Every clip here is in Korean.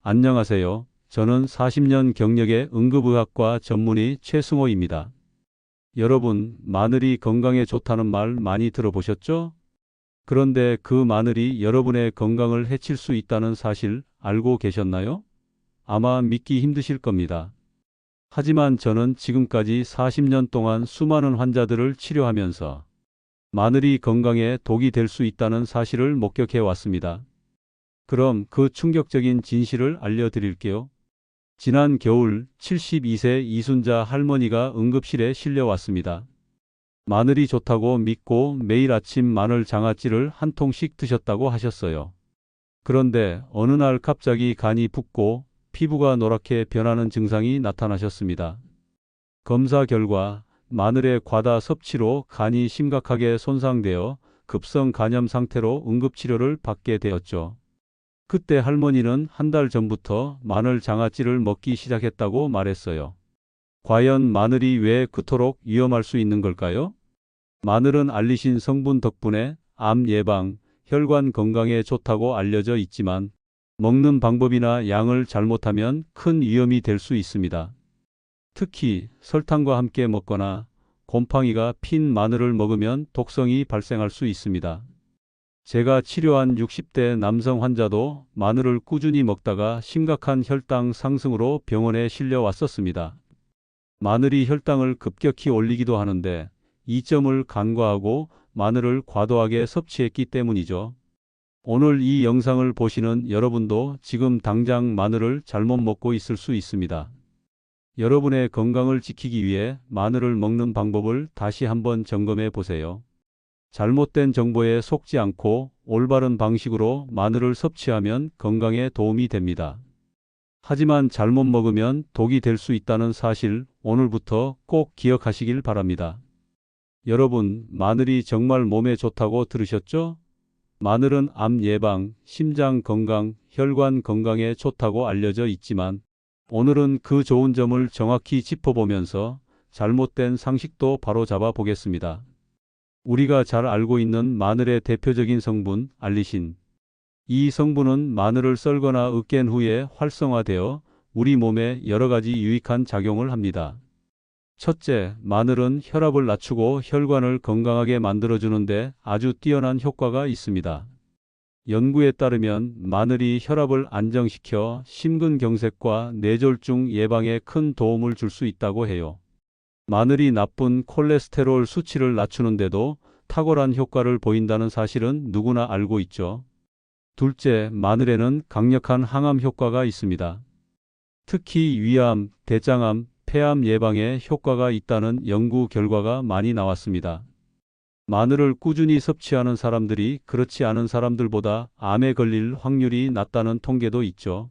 안녕하세요. 저는 40년 경력의 응급의학과 전문의 최승호입니다. 여러분, 마늘이 건강에 좋다는 말 많이 들어보셨죠? 그런데 그 마늘이 여러분의 건강을 해칠 수 있다는 사실 알고 계셨나요? 아마 믿기 힘드실 겁니다. 하지만 저는 지금까지 40년 동안 수많은 환자들을 치료하면서 마늘이 건강에 독이 될 수 있다는 사실을 목격해 왔습니다. 그럼 그 충격적인 진실을 알려드릴게요. 지난 겨울 72세 이순자 할머니가 응급실에 실려왔습니다. 마늘이 좋다고 믿고 매일 아침 마늘 장아찌를 한 통씩 드셨다고 하셨어요. 그런데 어느 날 갑자기 간이 붓고 피부가 노랗게 변하는 증상이 나타나셨습니다. 검사 결과 마늘의 과다 섭취로 간이 심각하게 손상되어 급성 간염 상태로 응급치료를 받게 되었죠. 그때 할머니는 한 달 전부터 마늘 장아찌를 먹기 시작했다고 말했어요. 과연 마늘이 왜 그토록 위험할 수 있는 걸까요? 마늘은 알리신 성분 덕분에 암 예방, 혈관 건강에 좋다고 알려져 있지만 먹는 방법이나 양을 잘못하면 큰 위험이 될 수 있습니다. 특히 설탕과 함께 먹거나 곰팡이가 핀 마늘을 먹으면 독성이 발생할 수 있습니다. 제가 치료한 60대 남성 환자도 마늘을 꾸준히 먹다가 심각한 혈당 상승으로 병원에 실려왔었습니다. 마늘이 혈당을 급격히 올리기도 하는데 이 점을 간과하고 마늘을 과도하게 섭취했기 때문이죠. 오늘 이 영상을 보시는 여러분도 지금 당장 마늘을 잘못 먹고 있을 수 있습니다. 여러분의 건강을 지키기 위해 마늘을 먹는 방법을 다시 한번 점검해 보세요. 잘못된 정보에 속지 않고 올바른 방식으로 마늘을 섭취하면 건강에 도움이 됩니다. 하지만 잘못 먹으면 독이 될 수 있다는 사실 오늘부터 꼭 기억하시길 바랍니다. 여러분, 마늘이 정말 몸에 좋다고 들으셨죠? 마늘은 암 예방, 심장 건강, 혈관 건강에 좋다고 알려져 있지만 오늘은 그 좋은 점을 정확히 짚어보면서 잘못된 상식도 바로잡아 보겠습니다. 우리가 잘 알고 있는 마늘의 대표적인 성분, 알리신. 이 성분은 마늘을 썰거나 으깬 후에 활성화되어 우리 몸에 여러 가지 유익한 작용을 합니다. 첫째, 마늘은 혈압을 낮추고 혈관을 건강하게 만들어주는데 아주 뛰어난 효과가 있습니다. 연구에 따르면 마늘이 혈압을 안정시켜 심근경색과 뇌졸중 예방에 큰 도움을 줄 수 있다고 해요. 마늘이 나쁜 콜레스테롤 수치를 낮추는데도 탁월한 효과를 보인다는 사실은 누구나 알고 있죠. 둘째, 마늘에는 강력한 항암 효과가 있습니다. 특히 위암, 대장암, 폐암 예방에 효과가 있다는 연구 결과가 많이 나왔습니다. 마늘을 꾸준히 섭취하는 사람들이 그렇지 않은 사람들보다 암에 걸릴 확률이 낮다는 통계도 있죠.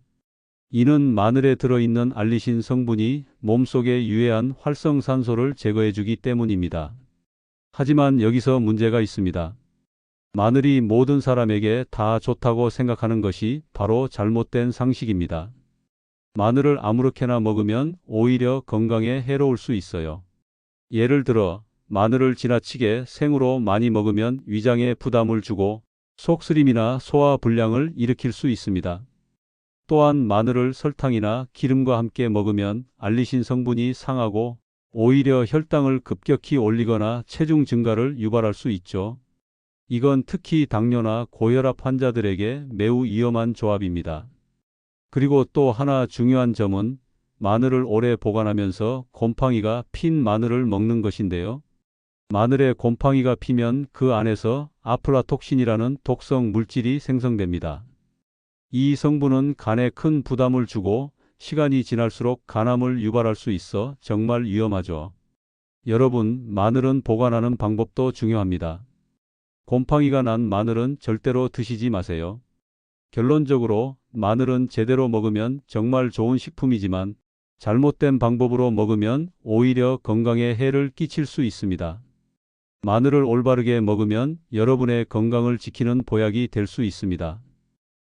이는 마늘에 들어있는 알리신 성분이 몸속에 유해한 활성산소를 제거해주기 때문입니다. 하지만 여기서 문제가 있습니다. 마늘이 모든 사람에게 다 좋다고 생각하는 것이 바로 잘못된 상식입니다. 마늘을 아무렇게나 먹으면 오히려 건강에 해로울 수 있어요. 예를 들어 마늘을 지나치게 생으로 많이 먹으면 위장에 부담을 주고 속쓰림이나 소화 불량을 일으킬 수 있습니다. 또한 마늘을 설탕이나 기름과 함께 먹으면 알리신 성분이 상하고 오히려 혈당을 급격히 올리거나 체중 증가를 유발할 수 있죠. 이건 특히 당뇨나 고혈압 환자들에게 매우 위험한 조합입니다. 그리고 또 하나 중요한 점은 마늘을 오래 보관하면서 곰팡이가 핀 마늘을 먹는 것인데요. 마늘에 곰팡이가 피면 그 안에서 아플라톡신이라는 독성 물질이 생성됩니다. 이 성분은 간에 큰 부담을 주고 시간이 지날수록 간암을 유발할 수 있어 정말 위험하죠. 여러분, 마늘은 보관하는 방법도 중요합니다. 곰팡이가 난 마늘은 절대로 드시지 마세요. 결론적으로 마늘은 제대로 먹으면 정말 좋은 식품이지만 잘못된 방법으로 먹으면 오히려 건강에 해를 끼칠 수 있습니다. 마늘을 올바르게 먹으면 여러분의 건강을 지키는 보약이 될 수 있습니다.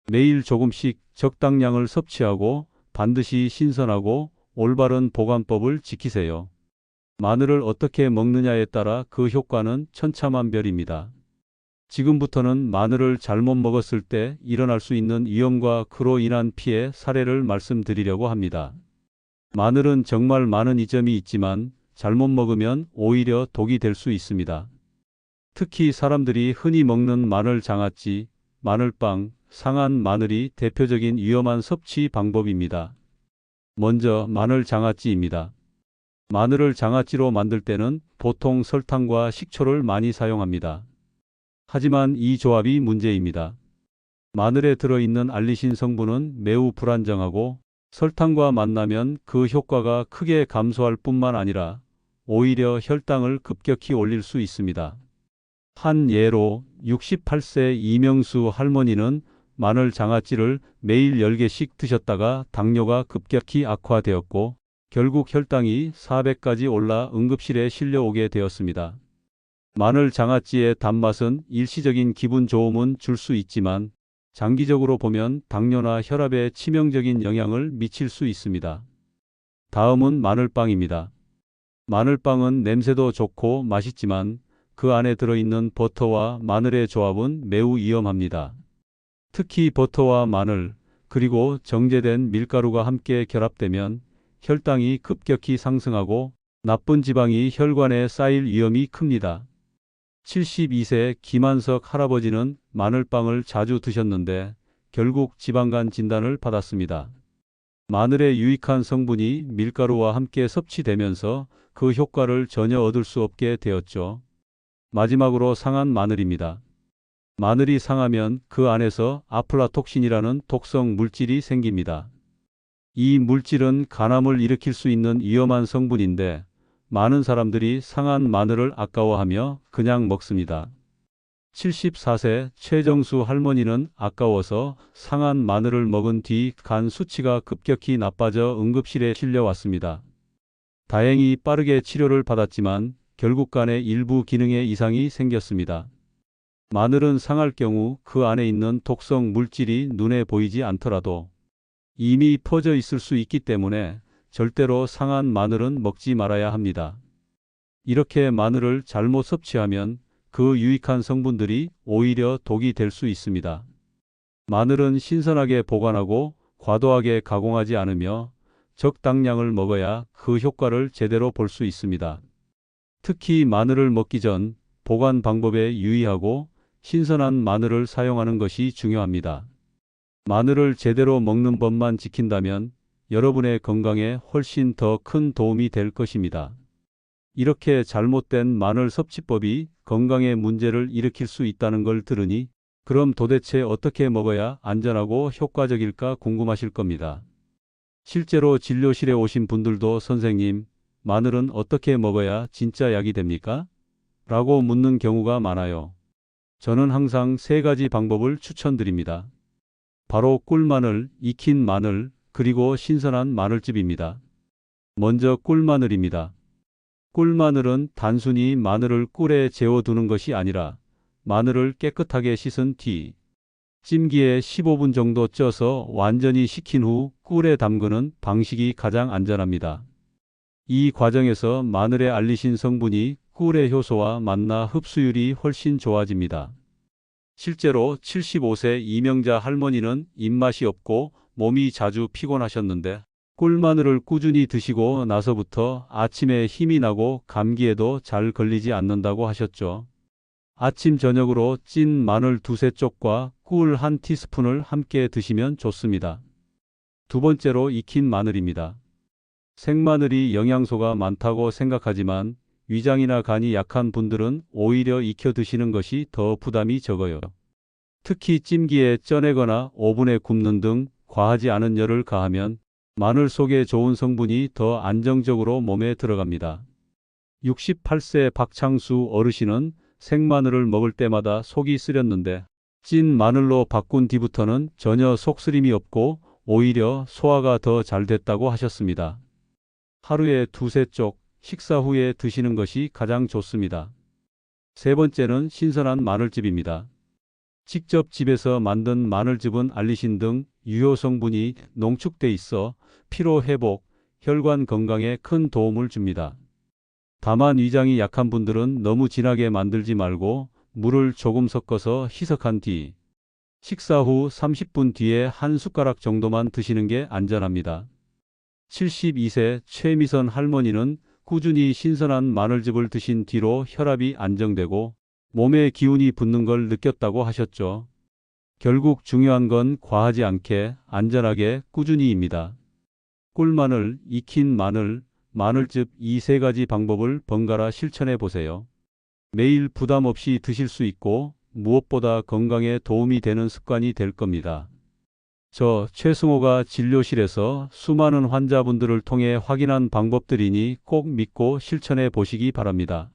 매일 조금씩 적당량을 섭취하고 반드시 신선하고 올바른 보관법을 지키세요. 마늘을 어떻게 먹느냐에 따라 그 효과는 천차만별입니다. 지금부터는 마늘을 잘못 먹었을 때 일어날 수 있는 위험과 그로 인한 피해 사례를 말씀드리려고 합니다. 마늘은 정말 많은 이점이 있지만 잘못 먹으면 오히려 독이 될 수 있습니다. 특히 사람들이 흔히 먹는 마늘 장아찌, 마늘빵, 상한 마늘이 대표적인 위험한 섭취 방법입니다. 먼저 마늘 장아찌입니다. 마늘을 장아찌로 만들 때는 보통 설탕과 식초를 많이 사용합니다. 하지만 이 조합이 문제입니다. 마늘에 들어있는 알리신 성분은 매우 불안정하고 설탕과 만나면 그 효과가 크게 감소할 뿐만 아니라 오히려 혈당을 급격히 올릴 수 있습니다. 한 예로 68세 이명수 할머니는 마늘 장아찌를 매일 10개씩 드셨다가 당뇨가 급격히 악화되었고 결국 혈당이 400까지 올라 응급실에 실려오게 되었습니다. 마늘 장아찌의 단맛은 일시적인 기분 좋음은 줄 수 있지만 장기적으로 보면 당뇨나 혈압에 치명적인 영향을 미칠 수 있습니다. 다음은 마늘빵입니다. 마늘빵은 냄새도 좋고 맛있지만 그 안에 들어있는 버터와 마늘의 조합은 매우 위험합니다. 특히 버터와 마늘, 그리고 정제된 밀가루가 함께 결합되면 혈당이 급격히 상승하고 나쁜 지방이 혈관에 쌓일 위험이 큽니다. 72세 김한석 할아버지는 마늘빵을 자주 드셨는데 결국 지방간 진단을 받았습니다. 마늘의 유익한 성분이 밀가루와 함께 섭취되면서 그 효과를 전혀 얻을 수 없게 되었죠. 마지막으로 상한 마늘입니다. 마늘이 상하면 그 안에서 아플라톡신이라는 독성 물질이 생깁니다. 이 물질은 간암을 일으킬 수 있는 위험한 성분인데 많은 사람들이 상한 마늘을 아까워하며 그냥 먹습니다. 74세 최정수 할머니는 아까워서 상한 마늘을 먹은 뒤 간 수치가 급격히 나빠져 응급실에 실려왔습니다. 다행히 빠르게 치료를 받았지만 결국 간의 일부 기능에 이상이 생겼습니다. 마늘은 상할 경우 그 안에 있는 독성 물질이 눈에 보이지 않더라도 이미 퍼져 있을 수 있기 때문에 절대로 상한 마늘은 먹지 말아야 합니다. 이렇게 마늘을 잘못 섭취하면 그 유익한 성분들이 오히려 독이 될 수 있습니다. 마늘은 신선하게 보관하고 과도하게 가공하지 않으며 적당량을 먹어야 그 효과를 제대로 볼 수 있습니다. 특히 마늘을 먹기 전 보관 방법에 유의하고 신선한 마늘을 사용하는 것이 중요합니다. 마늘을 제대로 먹는 법만 지킨다면 여러분의 건강에 훨씬 더 큰 도움이 될 것입니다. 이렇게 잘못된 마늘 섭취법이 건강에 문제를 일으킬 수 있다는 걸 들으니 그럼 도대체 어떻게 먹어야 안전하고 효과적일까 궁금하실 겁니다. 실제로 진료실에 오신 분들도 선생님, 마늘은 어떻게 먹어야 진짜 약이 됩니까? 라고 묻는 경우가 많아요. 저는 항상 3가지 방법을 추천드립니다. 바로 꿀마늘, 익힌 마늘, 그리고 신선한 마늘즙입니다. 먼저 꿀마늘입니다. 꿀마늘은 단순히 마늘을 꿀에 재워두는 것이 아니라 마늘을 깨끗하게 씻은 뒤 찜기에 15분 정도 쪄서 완전히 식힌 후 꿀에 담그는 방식이 가장 안전합니다. 이 과정에서 마늘의 알리신 성분이 꿀의 효소와 만나 흡수율이 훨씬 좋아집니다. 실제로 75세 이명자 할머니는 입맛이 없고 몸이 자주 피곤하셨는데 꿀마늘을 꾸준히 드시고 나서부터 아침에 힘이 나고 감기에도 잘 걸리지 않는다고 하셨죠. 아침 저녁으로 찐 마늘 2~3쪽과 꿀 1티스푼을 함께 드시면 좋습니다. 두 번째로 익힌 마늘입니다. 생마늘이 영양소가 많다고 생각하지만 위장이나 간이 약한 분들은 오히려 익혀 드시는 것이 더 부담이 적어요. 특히 찜기에 쪄내거나 오븐에 굽는 등 과하지 않은 열을 가하면 마늘 속에 좋은 성분이 더 안정적으로 몸에 들어갑니다. 68세 박창수 어르신은 생마늘을 먹을 때마다 속이 쓰렸는데 찐 마늘로 바꾼 뒤부터는 전혀 속쓰림이 없고 오히려 소화가 더 잘 됐다고 하셨습니다. 하루에 2~3쪽 식사 후에 드시는 것이 가장 좋습니다. 세 번째는 신선한 마늘즙입니다. 직접 집에서 만든 마늘즙은 알리신 등 유효 성분이 농축돼 있어 피로 회복, 혈관 건강에 큰 도움을 줍니다. 다만 위장이 약한 분들은 너무 진하게 만들지 말고 물을 조금 섞어서 희석한 뒤 식사 후 30분 뒤에 한 숟가락 정도만 드시는 게 안전합니다. 72세 최미선 할머니는 꾸준히 신선한 마늘즙을 드신 뒤로 혈압이 안정되고 몸에 기운이 붙는 걸 느꼈다고 하셨죠. 결국 중요한 건 과하지 않게 안전하게 꾸준히입니다. 꿀마늘, 익힌 마늘, 마늘즙 이 세 가지 방법을 번갈아 실천해 보세요. 매일 부담 없이 드실 수 있고 무엇보다 건강에 도움이 되는 습관이 될 겁니다. 저 최승호가 진료실에서 수많은 환자분들을 통해 확인한 방법들이니 꼭 믿고 실천해 보시기 바랍니다.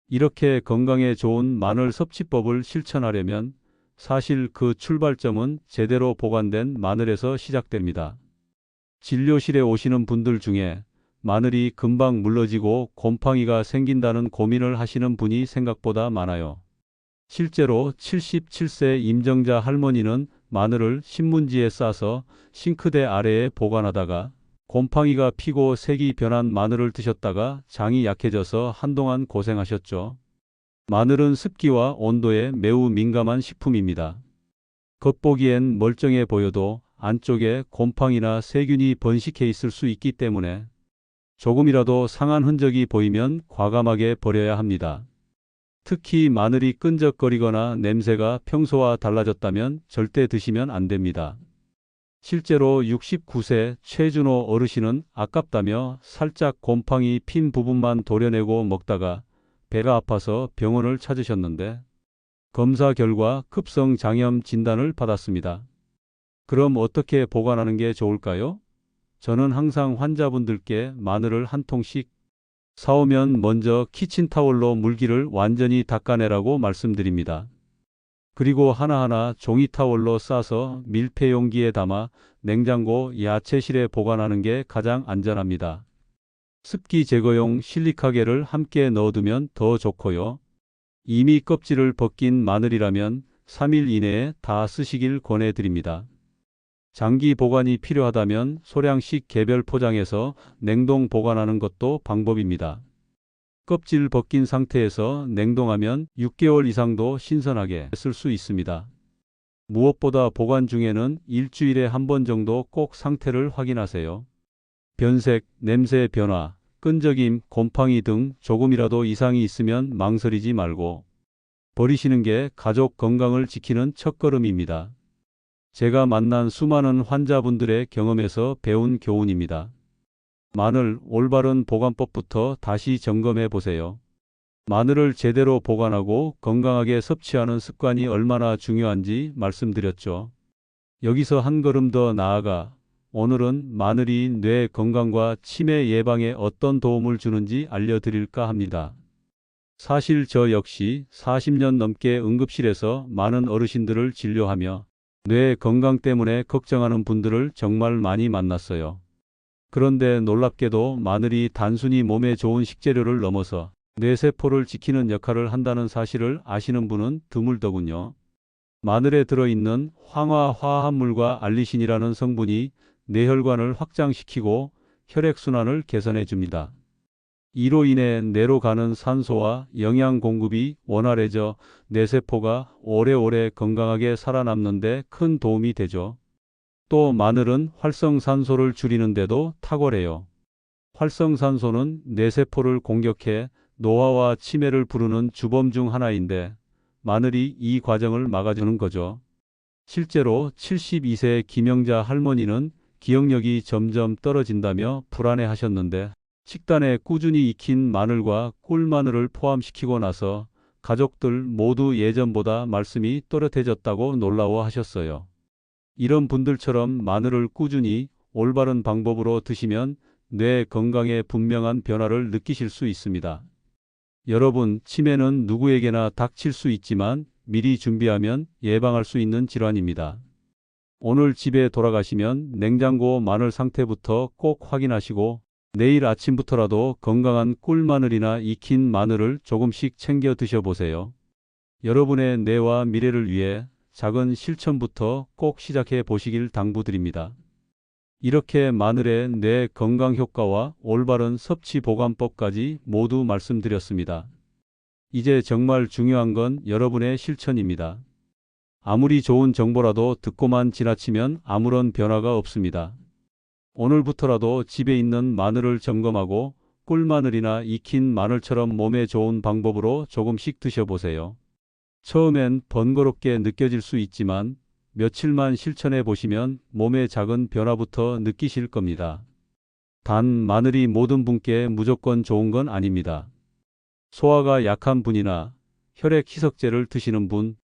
이렇게 건강에 좋은 마늘 섭취법을 실천하려면 사실 그 출발점은 제대로 보관된 마늘에서 시작됩니다. 진료실에 오시는 분들 중에 마늘이 금방 물러지고 곰팡이가 생긴다는 고민을 하시는 분이 생각보다 많아요. 실제로 77세 임정자 할머니는 마늘을 신문지에 싸서 싱크대 아래에 보관하다가 곰팡이가 피고 색이 변한 마늘을 드셨다가 장이 약해져서 한동안 고생하셨죠. 마늘은 습기와 온도에 매우 민감한 식품입니다. 겉보기엔 멀쩡해 보여도 안쪽에 곰팡이나 세균이 번식해 있을 수 있기 때문에 조금이라도 상한 흔적이 보이면 과감하게 버려야 합니다. 특히 마늘이 끈적거리거나 냄새가 평소와 달라졌다면 절대 드시면 안 됩니다. 실제로 69세 최준호 어르신은 아깝다며 살짝 곰팡이 핀 부분만 도려내고 먹다가 배가 아파서 병원을 찾으셨는데 검사 결과 급성 장염 진단을 받았습니다. 그럼 어떻게 보관하는 게 좋을까요? 저는 항상 환자분들께 마늘을 한 통씩 사오면 먼저 키친타월로 물기를 완전히 닦아내라고 말씀드립니다. 그리고 하나하나 종이타월로 싸서 밀폐 용기에 담아 냉장고 야채실에 보관하는 게 가장 안전합니다. 습기 제거용 실리카겔을 함께 넣어두면 더 좋고요. 이미 껍질을 벗긴 마늘이라면 3일 이내에 다 쓰시길 권해드립니다. 장기 보관이 필요하다면 소량씩 개별 포장해서 냉동 보관하는 것도 방법입니다. 껍질 벗긴 상태에서 냉동하면 6개월 이상도 신선하게 쓸 수 있습니다. 무엇보다 보관 중에는 일주일에 한 번 정도 꼭 상태를 확인하세요. 변색, 냄새 변화, 끈적임, 곰팡이 등 조금이라도 이상이 있으면 망설이지 말고 버리시는 게 가족 건강을 지키는 첫걸음입니다. 제가 만난 수많은 환자분들의 경험에서 배운 교훈입니다. 마늘 올바른 보관법부터 다시 점검해 보세요. 마늘을 제대로 보관하고 건강하게 섭취하는 습관이 얼마나 중요한지 말씀드렸죠. 여기서 한 걸음 더 나아가 오늘은 마늘이 뇌 건강과 치매 예방에 어떤 도움을 주는지 알려드릴까 합니다. 사실 저 역시 40년 넘게 응급실에서 많은 어르신들을 진료하며 뇌 건강 때문에 걱정하는 분들을 정말 많이 만났어요. 그런데 놀랍게도 마늘이 단순히 몸에 좋은 식재료를 넘어서 뇌세포를 지키는 역할을 한다는 사실을 아시는 분은 드물더군요. 마늘에 들어있는 황화 화합물과 알리신이라는 성분이 뇌혈관을 확장시키고 혈액순환을 개선해 줍니다. 이로 인해 뇌로 가는 산소와 영양 공급이 원활해져 뇌세포가 오래오래 건강하게 살아남는 데 큰 도움이 되죠. 또 마늘은 활성산소를 줄이는 데도 탁월해요. 활성산소는 뇌세포를 공격해 노화와 치매를 부르는 주범 중 하나인데 마늘이 이 과정을 막아주는 거죠. 실제로 72세 김영자 할머니는 기억력이 점점 떨어진다며 불안해하셨는데 식단에 꾸준히 익힌 마늘과 꿀마늘을 포함시키고 나서 가족들 모두 예전보다 말씀이 또렷해졌다고 놀라워하셨어요. 이런 분들처럼 마늘을 꾸준히 올바른 방법으로 드시면 뇌 건강에 분명한 변화를 느끼실 수 있습니다. 여러분, 치매는 누구에게나 닥칠 수 있지만 미리 준비하면 예방할 수 있는 질환입니다. 오늘 집에 돌아가시면 냉장고 마늘 상태부터 꼭 확인하시고 내일 아침부터라도 건강한 꿀마늘이나 익힌 마늘을 조금씩 챙겨 드셔보세요. 여러분의 뇌와 미래를 위해 작은 실천부터 꼭 시작해 보시길 당부드립니다. 이렇게 마늘의 뇌 건강 효과와 올바른 섭취 보관법까지 모두 말씀드렸습니다. 이제 정말 중요한 건 여러분의 실천입니다. 아무리 좋은 정보라도 듣고만 지나치면 아무런 변화가 없습니다. 오늘부터라도 집에 있는 마늘을 점검하고 꿀마늘이나 익힌 마늘처럼 몸에 좋은 방법으로 조금씩 드셔보세요. 처음엔 번거롭게 느껴질 수 있지만 며칠만 실천해 보시면 몸의 작은 변화부터 느끼실 겁니다. 단 마늘이 모든 분께 무조건 좋은 건 아닙니다. 소화가 약한 분이나 혈액 희석제를 드시는 분,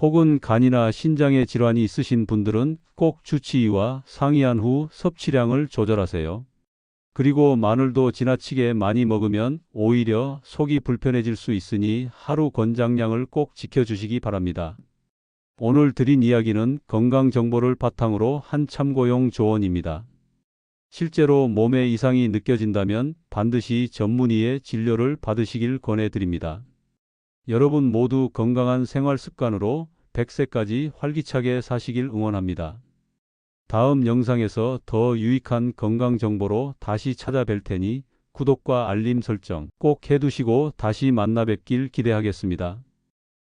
혹은 간이나 신장에 질환이 있으신 분들은 꼭 주치의와 상의한 후 섭취량을 조절하세요. 그리고 마늘도 지나치게 많이 먹으면 오히려 속이 불편해질 수 있으니 하루 권장량을 꼭 지켜주시기 바랍니다. 오늘 드린 이야기는 건강 정보를 바탕으로 한 참고용 조언입니다. 실제로 몸에 이상이 느껴진다면 반드시 전문의의 진료를 받으시길 권해드립니다. 여러분 모두 건강한 생활 습관으로 100세까지 활기차게 사시길 응원합니다. 다음 영상에서 더 유익한 건강 정보로 다시 찾아뵐 테니 구독과 알림 설정 꼭 해두시고 다시 만나 뵙길 기대하겠습니다.